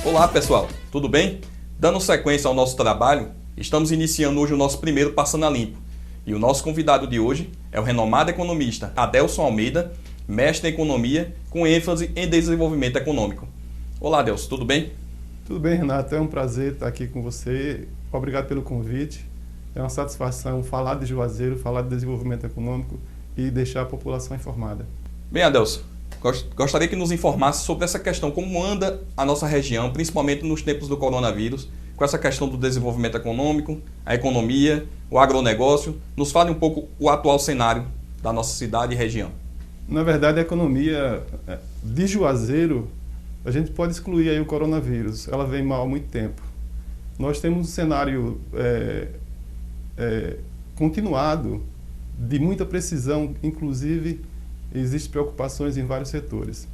Olá pessoal, tudo bem? Dando sequência ao nosso trabalho, estamos iniciando hoje o nosso primeiro Passando a Limpo. E o nosso convidado de hoje é o renomado economista Adelson Almeida, mestre em economia com ênfase em desenvolvimento econômico. Olá Adelson, tudo bem? Tudo bem, Renato, é um prazer estar aqui com você. Obrigado pelo convite. É uma satisfação falar de Juazeiro, falar de desenvolvimento econômico e deixar a população informada. Bem, Adelson, gostaria que nos informasse sobre essa questão, como anda a nossa região, principalmente nos tempos do coronavírus, com essa questão do desenvolvimento econômico, a economia, o agronegócio. Nos fale um pouco o atual cenário da nossa cidade e região. Na verdade, a economia de Juazeiro, a gente pode excluir aí o coronavírus. Ela vem mal há muito tempo. Nós temos um cenário continuado de muita precisão, inclusive existem preocupações em vários setores.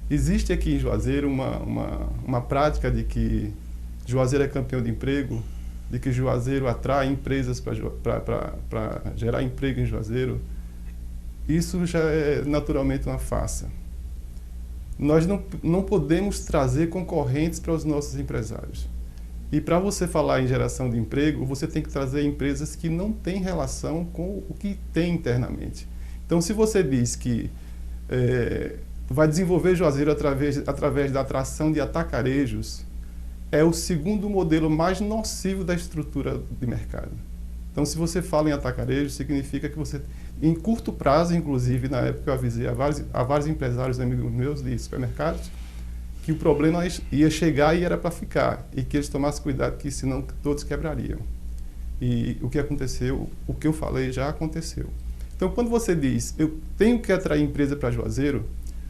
Existe aqui em Juazeiro uma prática de que Juazeiro é campeão de emprego, de que Juazeiro atrai empresas para gerar emprego em Juazeiro. Isso já é naturalmente uma farsa. Nós não podemos trazer concorrentes para os nossos empresários. E para você falar em geração de emprego, você tem que trazer empresas que não têm relação com o que tem internamente. Então, se você diz que vai desenvolver Juazeiro através da atração de atacarejos, é o segundo modelo mais nocivo da estrutura de mercado. Então, se você fala em atacarejo, significa que você, em curto prazo, inclusive, na época eu avisei a vários empresários amigos meus de supermercados, que o problema ia chegar e era para ficar, e que eles tomassem cuidado, que senão todos quebrariam. E o que aconteceu, o que eu falei já aconteceu. Então, quando você diz, eu tenho que atrair empresa para Juazeiro,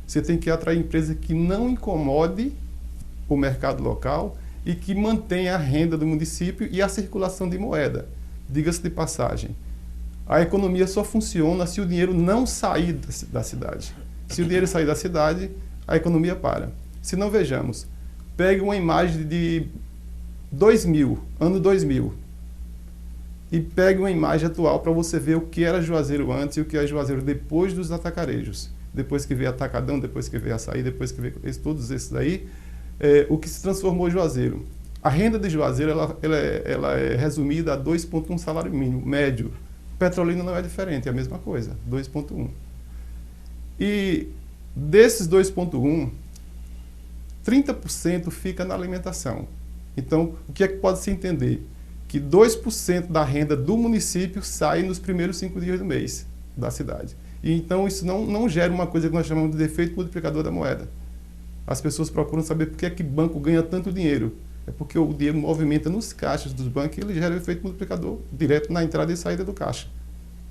você tem que atrair empresa que não incomode o mercado local e que mantenha a renda do município e a circulação de moeda. Diga-se de passagem, a economia só funciona se o dinheiro não sair da cidade. Se o dinheiro sair da cidade, a economia para. Se não, vejamos, pegue uma imagem de 2000, ano 2000, e pegue uma imagem atual para você ver o que era Juazeiro antes e o que é Juazeiro depois dos atacarejos. Depois que veio Atacadão, depois que veio Açaí, depois que veio todos esses aí, o que se transformou em Juazeiro. A renda de Juazeiro ela é resumida a 2,1 salário mínimo, médio. Petrolina não é diferente, é a mesma coisa, 2,1. E desses 2,1, 30% fica na alimentação. Então, o que é que pode se entender? Que 2% da renda do município sai nos primeiros 5 dias do mês da cidade. E então isso não gera uma coisa que nós chamamos de efeito multiplicador da moeda. As pessoas procuram saber por que é que banco ganha tanto dinheiro. É porque o dinheiro movimenta nos caixas dos bancos e ele gera o efeito multiplicador direto na entrada e saída do caixa.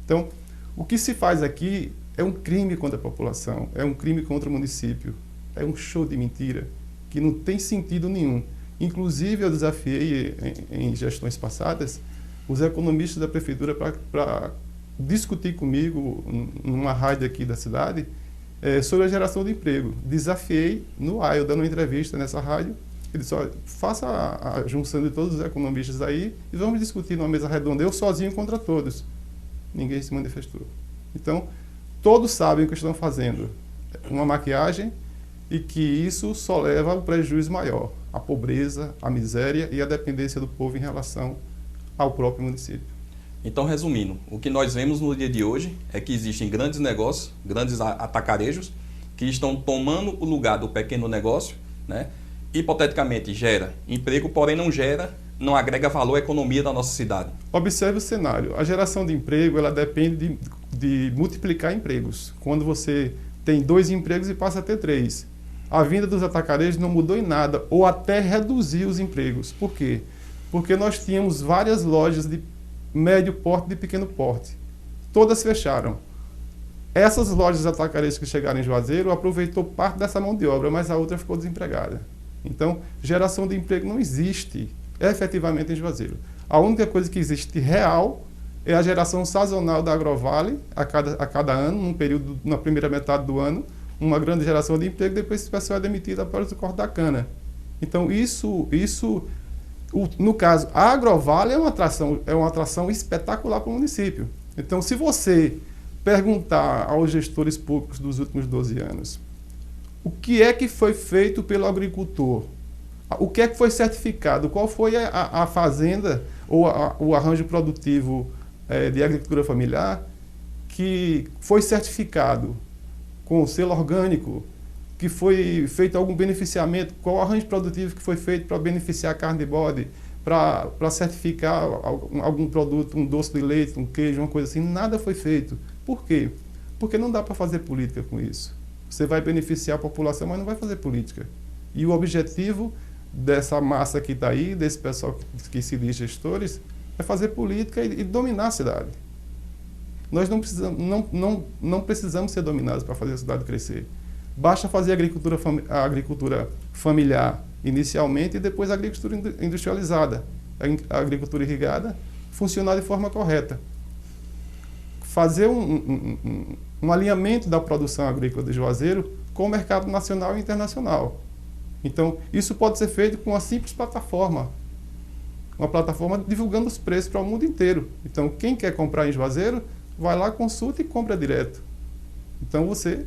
Então, o que se faz aqui é um crime contra a população, é um crime contra o município, é um show de mentira que não tem sentido nenhum. Inclusive, eu desafiei em gestões passadas os economistas da prefeitura para discutir comigo numa rádio aqui da cidade sobre a geração de emprego. Desafiei no ar, eu dando uma entrevista nessa rádio. Ele disse, olha, faça a junção de todos os economistas aí e vamos discutir numa mesa redonda, eu sozinho contra todos. Ninguém se manifestou. Então, todos sabem o que estão fazendo. Uma maquiagem e que isso só leva ao prejuízo maior, a pobreza, a miséria e a dependência do povo em relação ao próprio município. Então, resumindo, o que nós vemos no dia de hoje é que existem grandes negócios, grandes atacarejos, que estão tomando o lugar do pequeno negócio, né? Hipoteticamente gera emprego, porém não agrega valor à economia da nossa cidade. Observe o cenário. A geração de emprego, ela depende de multiplicar empregos. Quando você tem 2 empregos e passa a ter 3. A vinda dos atacarejos não mudou em nada, ou até reduziu os empregos. Por quê? Porque nós tínhamos várias lojas de médio porte e de pequeno porte. Todas fecharam. Essas lojas atacarejos que chegaram em Juazeiro aproveitou parte dessa mão de obra, mas a outra ficou desempregada. Então, geração de emprego não existe efetivamente em Juazeiro. A única coisa que existe real é a geração sazonal da Agrovale a cada ano, num período, na primeira metade do ano, uma grande geração de emprego, depois esse pessoal é demitido após o corte da cana. Então, no caso, a Agrovale é uma atração espetacular para o município. Então, se você perguntar aos gestores públicos dos últimos 12 anos o que é que foi feito pelo agricultor O que é que foi certificado? Qual foi a fazenda ou o arranjo produtivo de agricultura familiar que foi certificado com o selo orgânico, que foi feito algum beneficiamento? Qual o arranjo produtivo que foi feito para beneficiar a carne de bode, para certificar algum produto, um doce de leite, um queijo, uma coisa assim? Nada foi feito. Por quê? Porque não dá para fazer política com isso. Você vai beneficiar a população, mas não vai fazer política. E o objetivo dessa massa que está aí, desse pessoal que se diz gestores, é fazer política e dominar a cidade. Nós não precisamos ser dominados para fazer a cidade crescer. Basta fazer a agricultura familiar inicialmente e depois a agricultura industrializada, a agricultura irrigada, funcionar de forma correta. Fazer um alinhamento da produção agrícola de Juazeiro com o mercado nacional e internacional. Então, isso pode ser feito com uma simples plataforma. Uma plataforma divulgando os preços para o mundo inteiro. Então, quem quer comprar em Juazeiro, vai lá, consulta e compra direto. Então, você,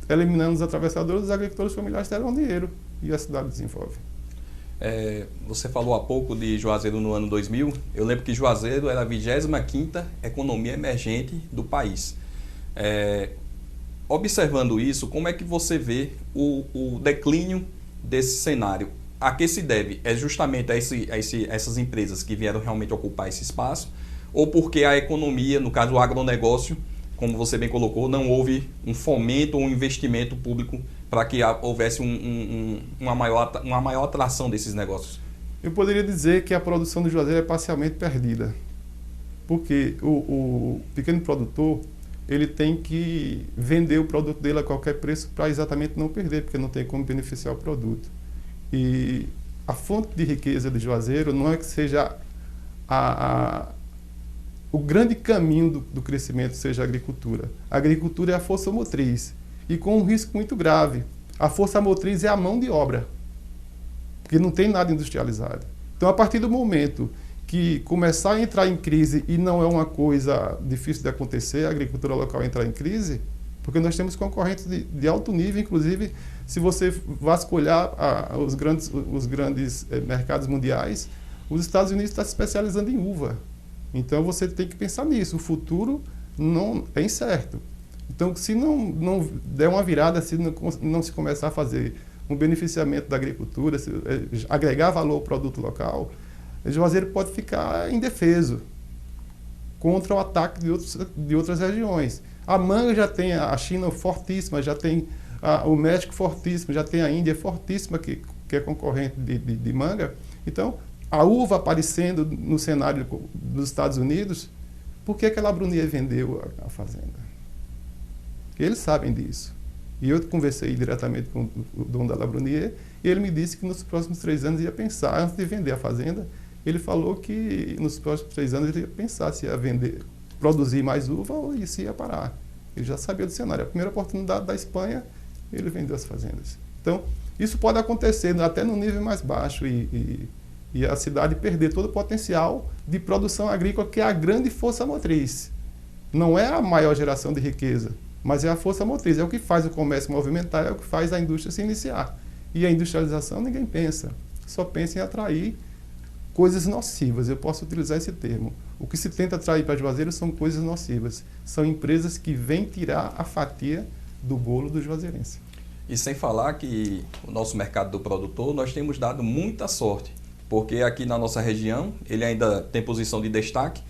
eliminando os atravessadores, os agricultores familiares terão dinheiro e a cidade desenvolve. Você falou há pouco de Juazeiro no ano 2000. Eu lembro que Juazeiro era a 25ª economia emergente do país. Observando isso, como é que você vê o declínio desse cenário? A que se deve? É justamente a essas empresas que vieram realmente ocupar esse espaço? Ou porque a economia, no caso o agronegócio, como você bem colocou, não houve um fomento ou um investimento público para que houvesse uma maior atração desses negócios? Eu poderia dizer que a produção de Juazeiro é parcialmente perdida. Porque o pequeno produtor, ele tem que vender o produto dele a qualquer preço para exatamente não perder, porque não tem como beneficiar o produto. E a fonte de riqueza de Juazeiro não é que seja o grande caminho do crescimento seja a agricultura. A agricultura é a força motriz e com um risco muito grave. A força motriz é a mão de obra, porque não tem nada industrializado. Então, a partir do momento que começar a entrar em crise, e não é uma coisa difícil de acontecer, a agricultura local entrar em crise, porque nós temos concorrentes de alto nível, inclusive, se você vasculhar os grandes mercados mundiais, os Estados Unidos estão se especializando em uva. Então, você tem que pensar nisso. O futuro não é incerto. Então, se não der uma virada, se não se começar a fazer um beneficiamento da agricultura, agregar valor ao produto local, Juazeiro pode ficar indefeso contra o ataque de outras regiões. A manga já tem a China fortíssima, já tem o México fortíssimo, já tem a Índia fortíssima, que é concorrente de manga. Então, a uva aparecendo no cenário dos Estados Unidos, por que a Labrunier vendeu a fazenda? Eles sabem disso. E eu conversei diretamente com o dono da Labrunier, e ele me disse que nos próximos 3 anos ia pensar, antes de vender a fazenda, ele falou que nos próximos 3 anos ele ia pensar se ia produzir mais uva ou se ia parar. Ele já sabia do cenário. A primeira oportunidade da Espanha, ele vendeu as fazendas. Então, isso pode acontecer até no nível mais baixo e a cidade perder todo o potencial de produção agrícola, que é a grande força motriz. Não é a maior geração de riqueza, mas é a força motriz. É o que faz o comércio movimentar, é o que faz a indústria se iniciar. E a industrialização ninguém pensa. Só pensa em atrair coisas nocivas. Eu posso utilizar esse termo. O que se tenta atrair para Juazeiro são coisas nocivas. São empresas que vêm tirar a fatia do bolo do juazeirense. E sem falar que o nosso mercado do produtor, nós temos dado muita sorte. Porque aqui na nossa região, ele ainda tem posição de destaque,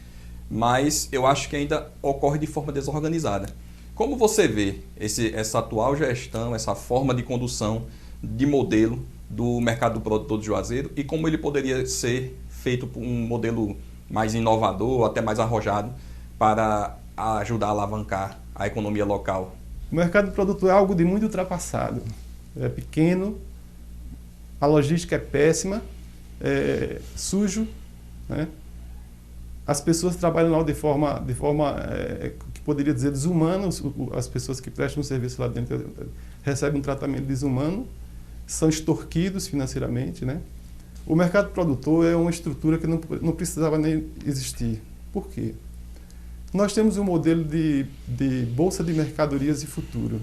mas eu acho que ainda ocorre de forma desorganizada. Como você vê essa atual gestão, essa forma de condução de modelo do mercado do produtor de Juazeiro e como ele poderia ser feito por um modelo mais inovador, até mais arrojado, para ajudar a alavancar a economia local? O mercado do produtor é algo de muito ultrapassado. É pequeno, a logística é péssima, é sujo, né? As pessoas trabalham lá de forma que poderia dizer desumana. As pessoas que prestam um serviço lá dentro recebem um tratamento desumano, são extorquidos financeiramente, né? O mercado produtor é uma estrutura que não precisava nem existir. Por quê? Nós temos um modelo de bolsa de mercadorias e futuro.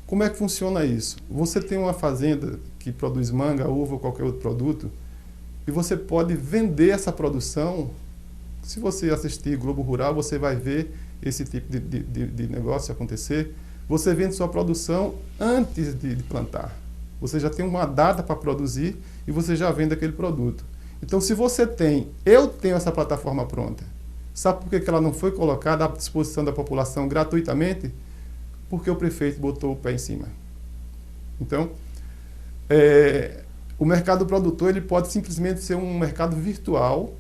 Como é que funciona isso? Você tem uma fazenda que produz manga, uva ou qualquer outro produto, e você pode vender essa produção. Se você assistir Globo Rural, você vai ver esse tipo de negócio acontecer. Você vende sua produção antes de plantar. Você já tem uma data para produzir e você já vende aquele produto. Então, se você eu tenho essa plataforma pronta. Sabe por que ela não foi colocada à disposição da população gratuitamente? Porque o prefeito botou o pé em cima. Então, o mercado produtor ele pode simplesmente ser um mercado virtual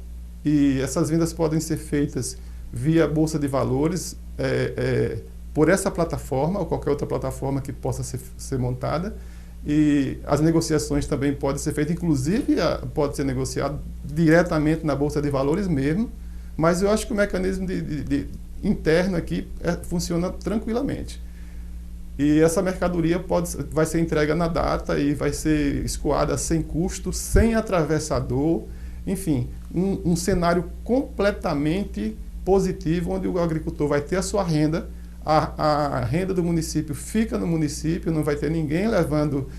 e essas vendas podem ser feitas via Bolsa de Valores, por essa plataforma ou qualquer outra plataforma que possa ser montada. E as negociações também podem ser feitas, inclusive pode ser negociado diretamente na Bolsa de Valores mesmo, mas eu acho que o mecanismo interno aqui funciona tranquilamente. E essa mercadoria vai ser entregue na data e vai ser escoada sem custo, sem atravessador, enfim, um cenário completamente positivo, onde o agricultor vai ter a sua renda, a renda do município fica no município, não vai ter ninguém levando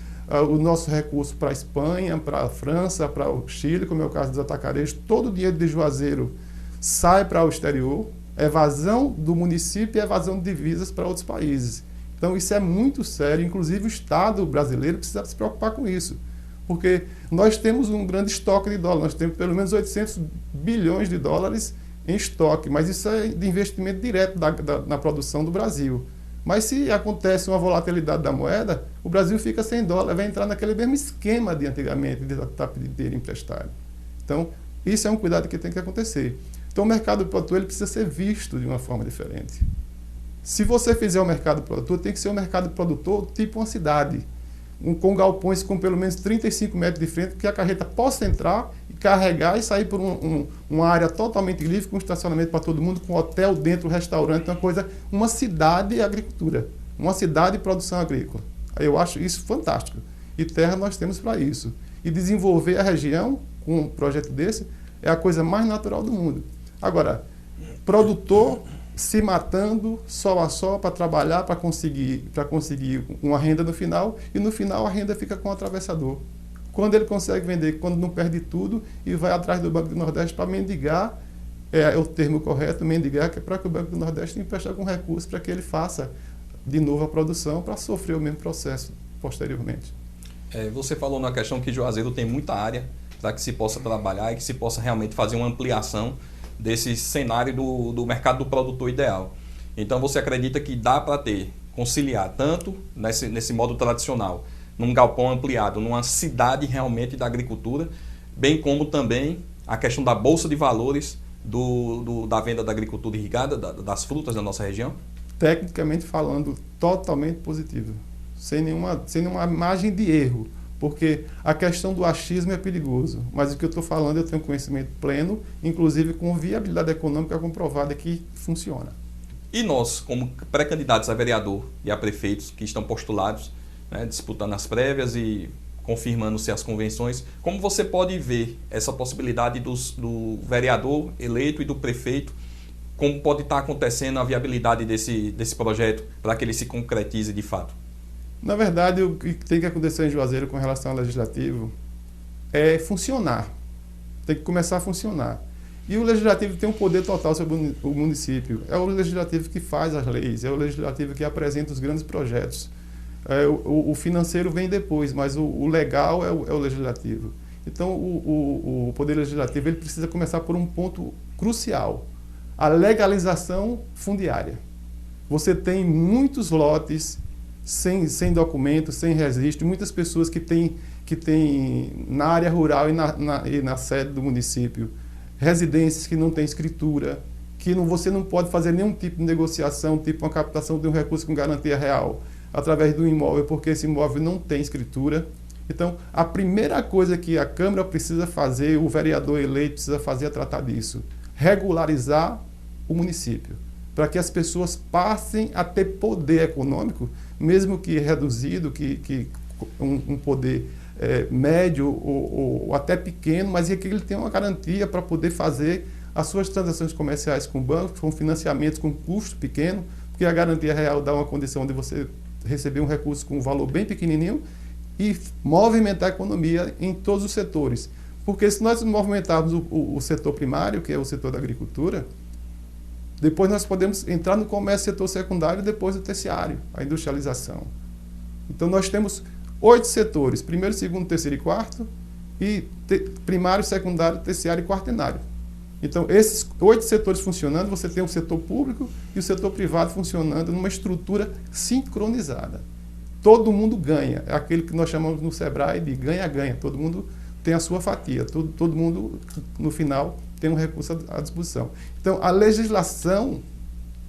o nosso recurso para a Espanha, para a França, para o Chile, como é o caso dos atacarejos. Todo o dinheiro de Juazeiro sai para o exterior, evasão do município e evasão de divisas para outros países. Então isso é muito sério, inclusive o Estado brasileiro precisa se preocupar com isso, porque nós temos um grande estoque de dólar, nós temos pelo menos 800 bilhões de dólares em estoque, mas isso é de investimento direto na produção do Brasil. Mas se acontece uma volatilidade da moeda, o Brasil fica sem dólar, vai entrar naquele mesmo esquema de antigamente, de estar pedindo dinheiro emprestado. Então, isso é um cuidado que tem que acontecer. Então, o mercado produtor ele precisa ser visto de uma forma diferente. Se você fizer o mercado produtor, tem que ser um mercado produtor tipo uma cidade, com galpões com pelo menos 35 metros de frente, que a carreta possa entrar e carregar e sair por uma área totalmente livre, com estacionamento para todo mundo, com hotel dentro, restaurante, uma cidade de agricultura, uma cidade de produção agrícola. Eu acho isso fantástico. E terra nós temos para isso. E desenvolver a região com um projeto desse é a coisa mais natural do mundo. Agora, produtor se matando sol a sol para trabalhar, para conseguir uma renda no final, e no final a renda fica com o atravessador. Quando ele consegue vender, quando não perde tudo, e vai atrás do Banco do Nordeste para mendigar, é o termo correto, mendigar, que é para que o Banco do Nordeste empreste algum recurso para que ele faça de novo a produção, para sofrer o mesmo processo posteriormente. Você falou na questão que Juazeiro tem muita área para que se possa trabalhar e que se possa realmente fazer uma ampliação desse cenário do mercado do produtor ideal. Então você acredita que dá para conciliar tanto nesse modo tradicional, num galpão ampliado, numa cidade realmente da agricultura, bem como também a questão da Bolsa de Valores da venda da agricultura irrigada, das frutas da nossa região? Tecnicamente falando, totalmente positivo, sem nenhuma margem de erro. Porque a questão do achismo é perigoso, mas o que eu estou falando eu tenho conhecimento pleno, inclusive com viabilidade econômica comprovada que funciona. E nós, como pré-candidatos a vereador e a prefeitos que estão postulados, disputando as prévias e confirmando-se as convenções, como você pode ver essa possibilidade do vereador eleito e do prefeito, como pode estar acontecendo a viabilidade desse projeto para que ele se concretize de fato? Na verdade, o que tem que acontecer em Juazeiro com relação ao legislativo é funcionar. Tem que começar a funcionar. E o legislativo tem um poder total sobre o município. É o legislativo que faz as leis, é o legislativo que apresenta os grandes projetos. O financeiro vem depois, mas o legal é o legislativo. Então, o poder legislativo ele precisa começar por um ponto crucial: a legalização fundiária. Você tem muitos lotes sem documento, sem registro, muitas pessoas que têm na área rural e na sede do município residências que não têm escritura, que você não pode fazer nenhum tipo de negociação, tipo uma captação de um recurso com garantia real através do imóvel, porque esse imóvel não tem escritura. Então, a primeira coisa que a Câmara precisa fazer, o vereador eleito precisa fazer é tratar disso: regularizar o município, para que as pessoas passem a ter poder econômico, mesmo que reduzido, que um poder médio ou até pequeno, mas que ele tenha uma garantia para poder fazer as suas transações comerciais com bancos, com financiamentos com custo pequeno, porque a garantia real dá uma condição de você receber um recurso com um valor bem pequenininho, e movimentar a economia em todos os setores. Porque se nós movimentarmos o setor primário, que é o setor da agricultura, depois nós podemos entrar no comércio setor secundário e depois o terciário, a industrialização. Então nós temos 8 setores, primeiro, segundo, terceiro e quarto, e primário, secundário, terciário e quaternário. Então esses 8 setores funcionando, você tem o setor público e o setor privado funcionando numa estrutura sincronizada. Todo mundo ganha, é aquele que nós chamamos no Sebrae de ganha-ganha, todo mundo tem a sua fatia, todo mundo no final tem um recurso à disposição. Então, a legislação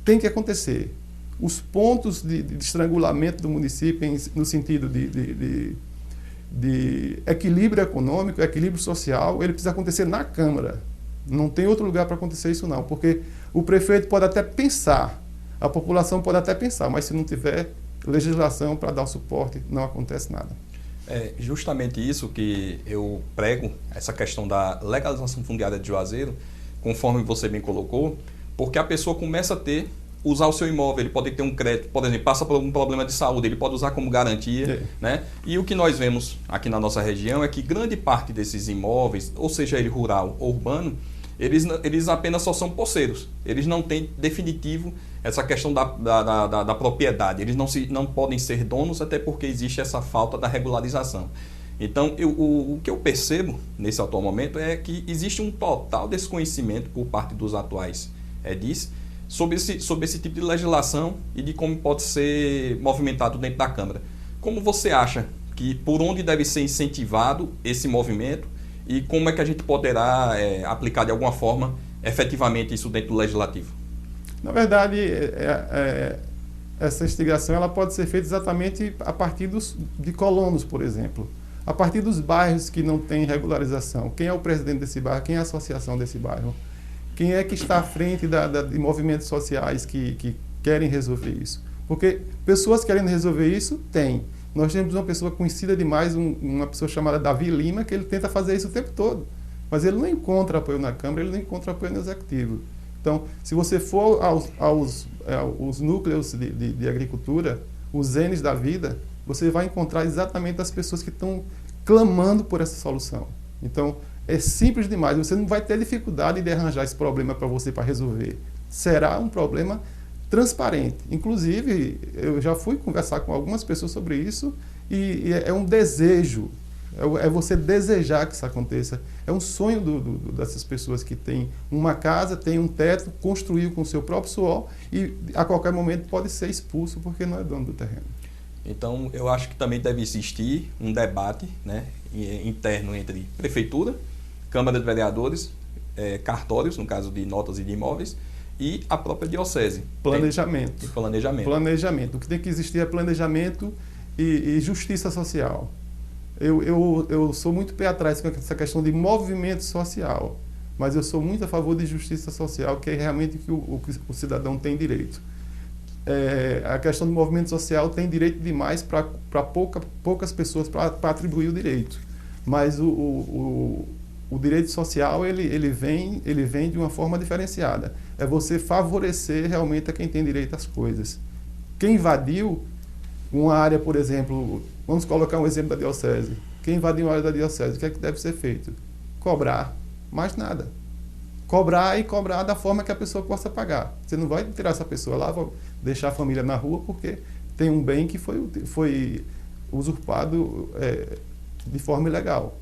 tem que acontecer. Os pontos de estrangulamento do município, no sentido de equilíbrio econômico, equilíbrio social, ele precisa acontecer na Câmara. Não tem outro lugar para acontecer isso, não. Porque o prefeito pode até pensar, a população pode até pensar, mas se não tiver legislação para dar o suporte, não acontece nada. É justamente isso que eu prego, essa questão da legalização fundiária de Juazeiro, conforme você bem colocou, porque a pessoa começa a usar o seu imóvel, ele pode ter um crédito, por exemplo, passa por algum problema de saúde, ele pode usar como garantia, né? E o que nós vemos aqui na nossa região é que grande parte desses imóveis, ou seja ele rural ou urbano, eles apenas só são posseiros, eles não têm definitivo essa questão da propriedade, eles não podem ser donos, até porque existe essa falta da regularização. Então, o que eu percebo nesse atual momento é que existe um total desconhecimento por parte dos atuais edis sobre esse tipo de legislação e de como pode ser movimentado dentro da Câmara. Como você acha que por onde deve ser incentivado esse movimento e como é que a gente poderá aplicar de alguma forma efetivamente isso dentro do Legislativo? Na verdade, essa instigação ela pode ser feita exatamente a partir de colonos, por exemplo. A partir dos bairros que não têm regularização. Quem é o presidente desse bairro? Quem é a associação desse bairro? Quem é que está à frente de movimentos sociais que querem resolver isso? Porque pessoas querendo resolver isso, tem. Nós temos uma pessoa conhecida demais, uma pessoa chamada Davi Lima, que ele tenta fazer isso o tempo todo. Mas ele não encontra apoio na Câmara, ele não encontra apoio no Executivo. Então, se você for aos núcleos de agricultura, os Ns da vida, você vai encontrar exatamente as pessoas que estão clamando por essa solução. Então, é simples demais. Você não vai ter dificuldade de arranjar esse problema para você para resolver. Será um problema transparente. Inclusive, eu já fui conversar com algumas pessoas sobre isso e é um desejo. É você desejar que isso aconteça. É um sonho dessas pessoas que têm uma casa, têm um teto, construiu com o seu próprio suor e a qualquer momento pode ser expulso porque não é dono do terreno. Então, eu acho que também deve existir um debate, né, interno entre Prefeitura, Câmara de Vereadores, cartórios, no caso de notas e de imóveis, e a própria Diocese. Planejamento. Planejamento. O que tem que existir é planejamento e justiça social. Eu sou muito pé atrás com essa questão de movimento social, mas eu sou muito a favor de justiça social, que é realmente que o cidadão tem direito. A questão do movimento social tem direito demais para poucas pessoas para atribuir o direito. Mas o direito social ele vem de uma forma diferenciada. É você favorecer realmente a quem tem direito às coisas. Quem invadiu uma área, por exemplo, vamos colocar um exemplo da Diocese. Quem invadiu uma área da Diocese, o que é que deve ser feito? Cobrar. Mais nada. Cobrar e cobrar da forma que a pessoa possa pagar. Você não vai tirar essa pessoa lá, vai deixar a família na rua porque tem um bem que foi usurpado de forma ilegal.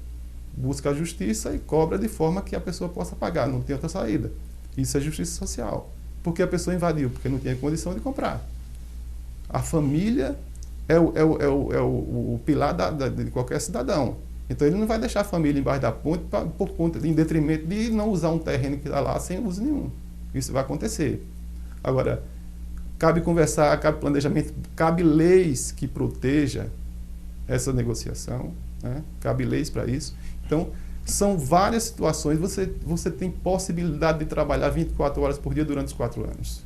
Busca a justiça e cobra de forma que a pessoa possa pagar, não tem outra saída. Isso é justiça social. Porque a pessoa invadiu, porque não tinha condição de comprar. A família é o pilar de qualquer cidadão. Então ele não vai deixar a família embaixo da ponte por conta, em detrimento de não usar um terreno que está lá sem uso nenhum. Isso vai acontecer. Agora, cabe conversar, cabe planejamento, cabe leis que protejam essa negociação, né? Cabe leis para isso. Então, são várias situações. Você tem possibilidade de trabalhar 24 horas por dia durante os 4 anos.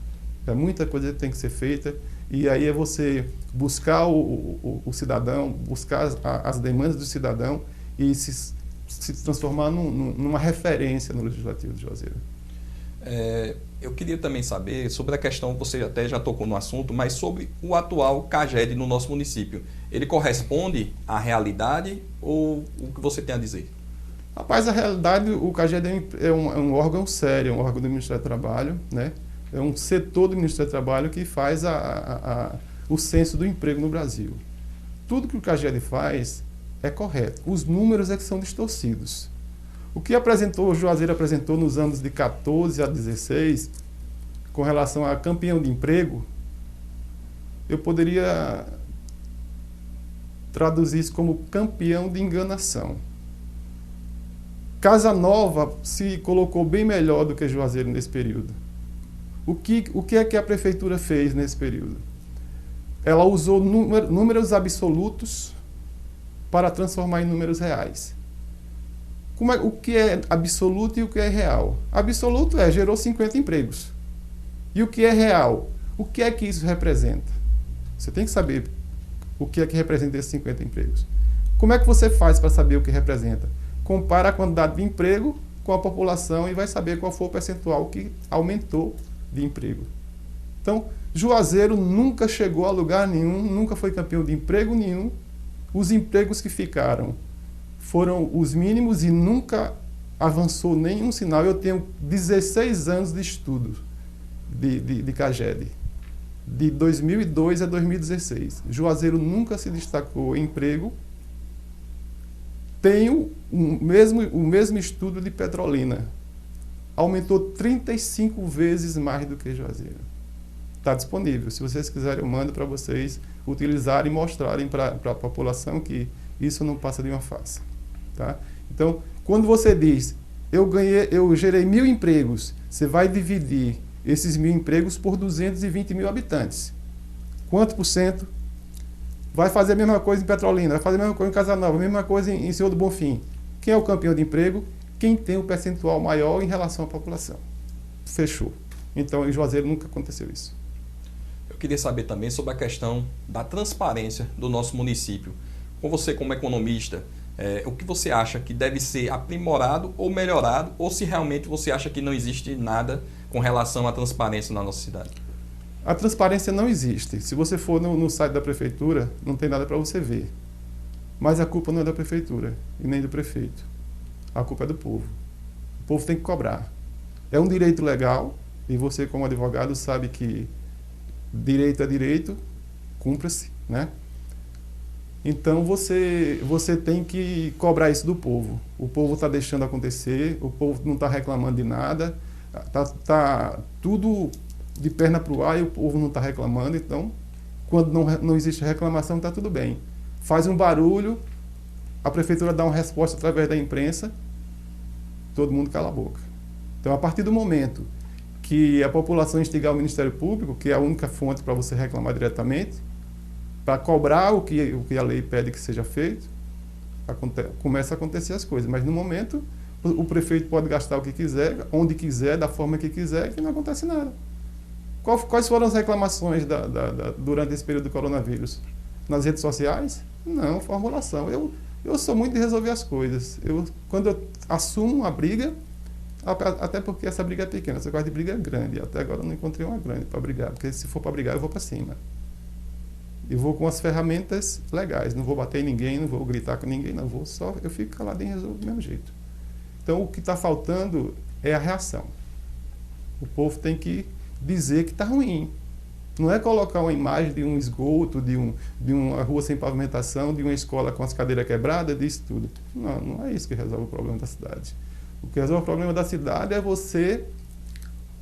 É muita coisa que tem que ser feita. E aí é você buscar o cidadão, buscar as demandas do cidadão e se transformar numa referência no Legislativo de Juazeiro. Eu queria também saber sobre a questão, você até já tocou no assunto, mas sobre o atual CAGED no nosso município. Ele corresponde à realidade ou o que você tem a dizer? Rapaz, a realidade, o CAGED é um órgão sério, é um órgão do Ministério do Trabalho, né? É um setor do Ministério do Trabalho que faz o censo do emprego no Brasil. Tudo que o CAGED faz é correto. Os números é que são distorcidos. O que o Juazeiro apresentou nos anos de 14 a 16, com relação a campeão de emprego, eu poderia traduzir isso como campeão de enganação. Casa Nova se colocou bem melhor do que Juazeiro nesse período. O que é que a prefeitura fez nesse período? Ela usou números absolutos para transformar em números reais. O que é absoluto e o que é real? Absoluto gerou 50 empregos. E o que é real? O que é que isso representa? Você tem que saber o que é que representa esses 50 empregos. Como é que você faz para saber o que representa? Compara a quantidade de emprego com a população e vai saber qual foi o percentual que aumentou de emprego. Então, Juazeiro nunca chegou a lugar nenhum, nunca foi campeão de emprego nenhum. Os empregos que ficaram foram os mínimos e nunca avançou nenhum sinal. Eu tenho 16 anos de estudo de CAGED, de 2002 a 2016. Juazeiro nunca se destacou em emprego. Tenho o mesmo estudo de Petrolina. Aumentou 35 vezes mais do que Juazeiro. Está disponível. Se vocês quiserem, eu mando para vocês utilizarem e mostrarem para a população que isso não passa de uma farsa. Tá? Então, quando você diz, eu gerei 1.000 empregos, você vai dividir esses 1.000 empregos por 220 mil habitantes. Quanto por cento? Vai fazer a mesma coisa em Petrolina, vai fazer a mesma coisa em Casa Nova, a mesma coisa em Senhor do Bonfim. Quem é o campeão de emprego? Quem tem o percentual maior em relação à população. Fechou. Então, em Juazeiro nunca aconteceu isso. Eu queria saber também sobre a questão da transparência do nosso município. Com você, como economista, o que você acha que deve ser aprimorado ou melhorado, ou se realmente você acha que não existe nada com relação à transparência na nossa cidade? A transparência não existe. Se você for no site da prefeitura, não tem nada para você ver. Mas a culpa não é da prefeitura e nem do prefeito. A culpa é do povo. O povo tem que cobrar. É um direito legal, e você, como advogado, sabe que direito é direito, cumpra-se, né? Então você tem que cobrar isso do povo. O povo está deixando acontecer, o povo não está reclamando de nada, tá tudo de perna para o ar e o povo não está reclamando. Então, quando não existe reclamação, está tudo bem. Faz um barulho, a prefeitura dá uma resposta através da imprensa, todo mundo cala a boca. Então, a partir do momento que a população instigar o Ministério Público, que é a única fonte para você reclamar diretamente, para cobrar o que a lei pede que seja feito, começa a acontecer as coisas. Mas, no momento, o prefeito pode gastar o que quiser, onde quiser, da forma que quiser, que não acontece nada. Quais foram as reclamações durante esse período do coronavírus? Nas redes sociais? Não, formulação. Eu sou muito de resolver as coisas. Quando eu assumo uma briga, até porque essa briga é pequena, essa coisa de briga é grande. Até agora eu não encontrei uma grande para brigar, porque se for para brigar, eu vou para cima. Eu vou com as ferramentas legais, não vou bater em ninguém, não vou gritar com ninguém, não vou eu fico calado e resolvo do mesmo jeito. Então, o que está faltando é a reação. O povo tem que dizer que está ruim. Não é colocar uma imagem de um esgoto, de uma rua sem pavimentação, de uma escola com as cadeiras quebradas, disso tudo. Não é isso que resolve o problema da cidade. O que resolve o problema da cidade é você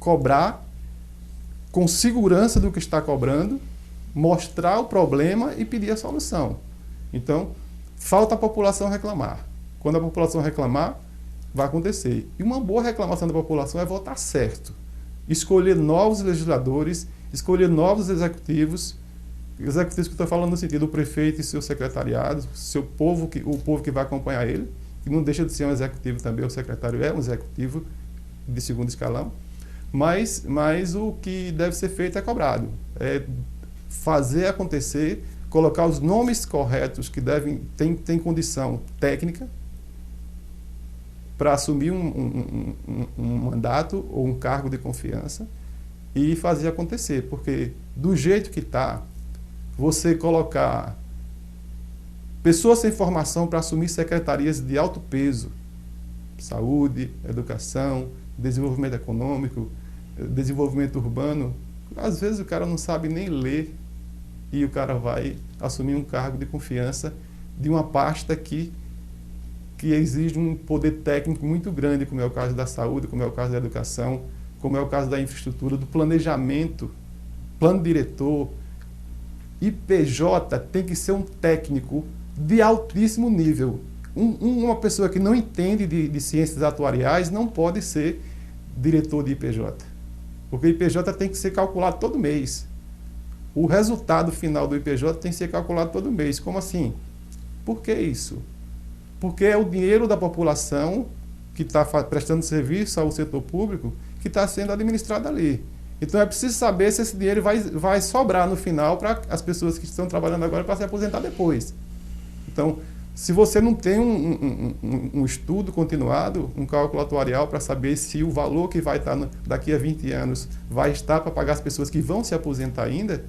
cobrar com segurança do que está cobrando, mostrar o problema e pedir a solução. Então, falta a população reclamar. Quando a população reclamar, vai acontecer. E uma boa reclamação da população é votar certo. Escolher novos legisladores, escolher novos executivos que eu estou falando no sentido do prefeito e seu secretariado, o povo que vai acompanhar ele, que não deixa de ser um executivo também, o secretário é um executivo de segundo escalão, mas o que deve ser feito é cobrado. É fazer acontecer, colocar os nomes corretos que tem condição técnica para assumir um mandato ou um cargo de confiança e fazer acontecer. Porque do jeito que está, você colocar pessoas sem formação para assumir secretarias de alto peso, saúde, educação, desenvolvimento econômico, desenvolvimento urbano, às vezes o cara não sabe nem ler e o cara vai assumir um cargo de confiança de uma pasta que exige um poder técnico muito grande, como é o caso da saúde, como é o caso da educação, como é o caso da infraestrutura, do planejamento, plano diretor. IPJ tem que ser um técnico de altíssimo nível. Uma pessoa que não entende de ciências atuariais não pode ser diretor de IPJ. Porque o IPJ tem que ser calculado todo mês. O resultado final do IPJ tem que ser calculado todo mês. Como assim? Por que isso? Porque é o dinheiro da população que está prestando serviço ao setor público que está sendo administrado ali. Então é preciso saber se esse dinheiro vai sobrar no final para as pessoas que estão trabalhando agora para se aposentar depois. Então, se você não tem um estudo continuado, um cálculo atuarial para saber se o valor que vai estar daqui a 20 anos vai estar para pagar as pessoas que vão se aposentar ainda,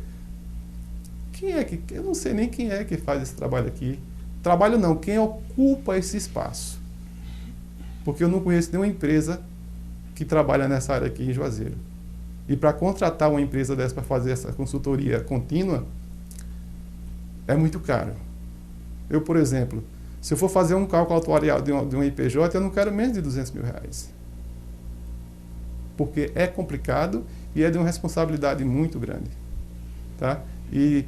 eu não sei nem quem é que faz esse trabalho aqui. Trabalho não, quem ocupa esse espaço. Porque eu não conheço nenhuma empresa que trabalha nessa área aqui em Juazeiro. E para contratar uma empresa dessa para fazer essa consultoria contínua, é muito caro. Eu, por exemplo, se eu for fazer um cálculo atuarial de um IPJ, eu não quero menos de R$200 mil. Porque é complicado e é de uma responsabilidade muito grande. Tá? E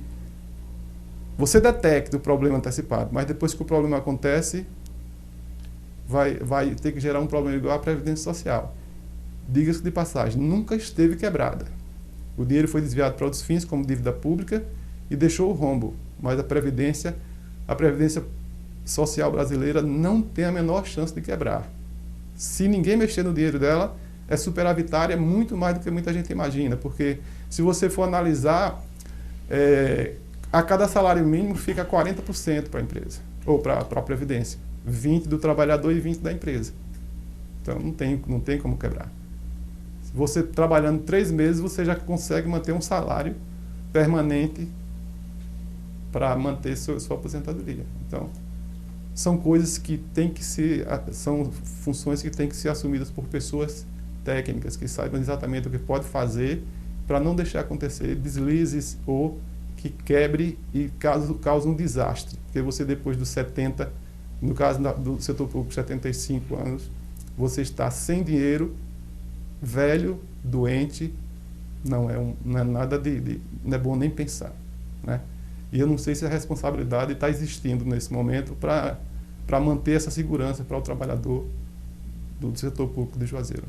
você detecta o problema antecipado, mas depois que o problema acontece, vai ter que gerar um problema igual à Previdência Social. Diga-se de passagem, nunca esteve quebrada. O dinheiro foi desviado para outros fins, como dívida pública, e deixou o rombo. Mas a Previdência Social brasileira não tem a menor chance de quebrar. Se ninguém mexer no dinheiro dela, é superavitária muito mais do que muita gente imagina. Porque se você for analisar, a cada salário mínimo fica 40% para a empresa, ou para a Previdência. 20% do trabalhador e 20% da empresa. Então não tem como quebrar. Você trabalhando 3 meses, você já consegue manter um salário permanente para manter sua aposentadoria. Então, são coisas que são funções que têm que ser assumidas por pessoas técnicas, que saibam exatamente o que pode fazer para não deixar acontecer deslizes ou que quebre e cause um desastre. Porque você, depois dos 70, no caso do setor público, 75 anos, você está sem dinheiro, velho, doente, não é nada não é bom nem pensar, né? E eu não sei se a responsabilidade está existindo nesse momento para manter essa segurança para o trabalhador do setor público de Juazeiro.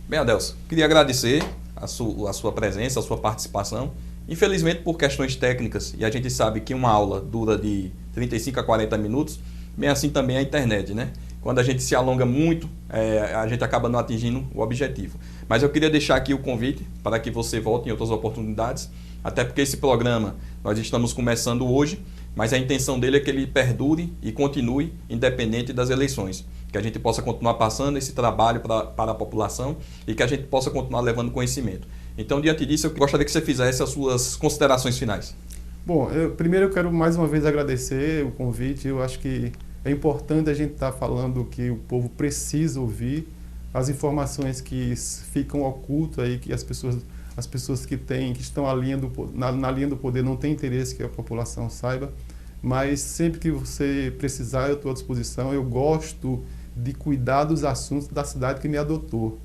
Bem, Adelson, queria agradecer a sua presença, a sua participação. Infelizmente, por questões técnicas, e a gente sabe que uma aula dura de 35 a 40 minutos, bem assim também a internet, né? Quando a gente se alonga muito, a gente acaba não atingindo o objetivo. Mas eu queria deixar aqui o convite para que você volte em outras oportunidades, até porque esse programa nós estamos começando hoje, mas a intenção dele é que ele perdure e continue independente das eleições. Que a gente possa continuar passando esse trabalho para a população e que a gente possa continuar levando conhecimento. Então, diante disso, eu gostaria que você fizesse as suas considerações finais. Bom, primeiro eu quero mais uma vez agradecer o convite. Eu acho que é importante a gente estar falando que o povo precisa ouvir, as informações que ficam ocultas aí, que as pessoas que estão na linha do poder não têm interesse que a população saiba. Mas sempre que você precisar, eu estou à disposição. Eu gosto de cuidar dos assuntos da cidade que me adotou.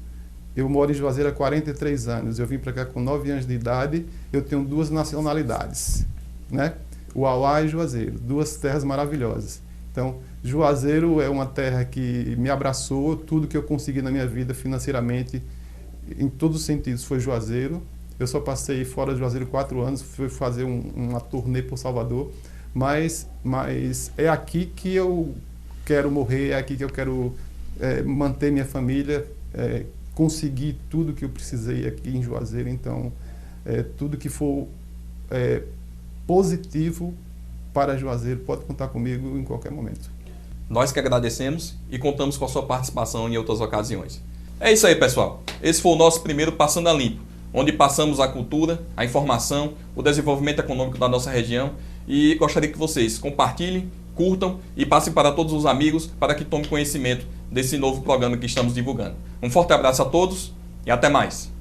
Eu moro em Juazeiro há 43 anos. Eu vim para cá com 9 anos de idade. Eu tenho 2 nacionalidades, né? Uauá e Juazeiro, 2 terras maravilhosas. Então, Juazeiro é uma terra que me abraçou. Tudo que eu consegui na minha vida financeiramente, em todos os sentidos, foi Juazeiro. Eu só passei fora de Juazeiro 4 anos, fui fazer uma turnê por Salvador. Mas é aqui que eu quero morrer, é aqui que eu quero manter minha família, conseguir tudo que eu precisei aqui em Juazeiro. Então, tudo que for positivo para Juazeiro pode contar comigo em qualquer momento. Nós que agradecemos e contamos com a sua participação em outras ocasiões. É isso aí, pessoal. Esse foi o nosso primeiro Passando a Limpo, onde passamos a cultura, a informação, o desenvolvimento econômico da nossa região, e gostaria que vocês compartilhem, curtam e passem para todos os amigos para que tomem conhecimento desse novo programa que estamos divulgando. Um forte abraço a todos e até mais!